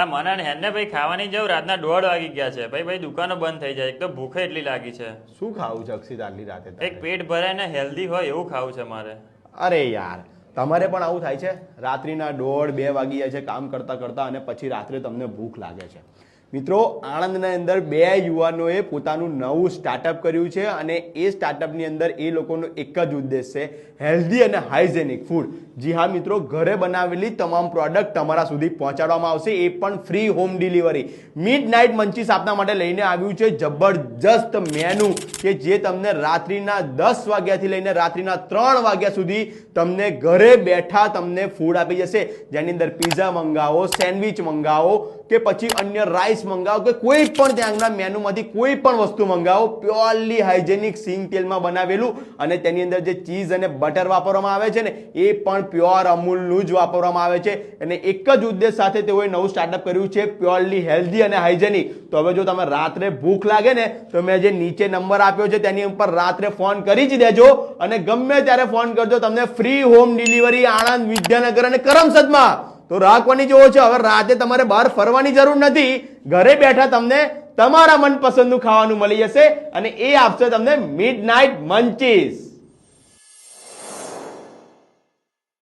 મને હેને ભાઈ ખાવાની જવું રાતના 1:30 વાગી ગયા છે ભાઈ દુકાનો બંધ થઈ જાય એક તો ભૂખે એટલી લાગી છે। શું ખાવું છે અક્ષિત આટલી રાતે? એક પેટ ભરાય ને હેલ્ધી હોય એવું ખાવું છે મારે। અરે યાર તમારે પણ આવું થાય છે? રાત્રિના 1:30-2 વાગી જાય છે કામ કરતા કરતા અને પછી રાત્રે તમને ભૂખ લાગે છે। મિત્રો આણંદના અંદર 2 યુવાનોએ પોતાનું નવું સ્ટાર્ટઅપ કર્યું છે અને એ સ્ટાર્ટઅપની અંદર એ લોકોનો એક જ ઉદ્દેશ છે હેલ્ધી અને હાઇજેનિક ફૂડ। જી હા મિત્રો, ઘરે બનાવેલી તમામ પ્રોડક્ટ તમારા સુધી પહોંચાડવામાં આવશે, એ પણ ફ્રી હોમ ડિલિવરી। મિડનાઇટ મંચીસ આપના માટે લઈને આવ્યું છે જબરજસ્ત મેનુ કે જે તમને રાત્રિના 10 વાગ્યાથી લઈને રાત્રિના 3 વાગ્યા સુધી તમને ઘરે બેઠા તમને ફૂડ આપી જશે, જેની અંદર પીઝા મંગાવો, સેન્ડવિચ મંગાવો કે પછી અન્ય રાઈસ મંગાવો કે કોઈ પણ ત્યાંના મેનુમાંથી કોઈ પણ વસ્તુ મંગાવો, પ્યોરલી હાઇજેનિક સિંગ તેલમાં બનાવેલું અને તેની અંદર જે ચીઝ અને બટર વાપરવામાં આવે છે ને એ પણ પ્યોર અમૂલનું જ વાપરવામાં આવે છે અને એક જ ઉદ્દેશ સાથે તેઓએ નવું સ્ટાર્ટઅપ કર્યું છે પ્યોરલી હેલ્ધી અને હાઇજેનિક। તો હવે જો તમે રાત્રે ભૂખ લાગે ને તો મેં જે નીચે નંબર આપ્યો છે તેની ઉપર રાત્રે ફોન કરી જ દેજો અને ગમે ત્યારે ફોન કરજો, તમને free home delivery Anand, Vidyanagar અને કરમસદમાં। તો રાખવાની જેવો છે, હવે રાતે તમારે બહાર ફરવાની જરૂર નથી, ઘરે બેઠા તમને તમારા મનપસંદનું ખાવાનું મળી જશે અને એ આપશે તમને મિડનાઇટ મંચીસ।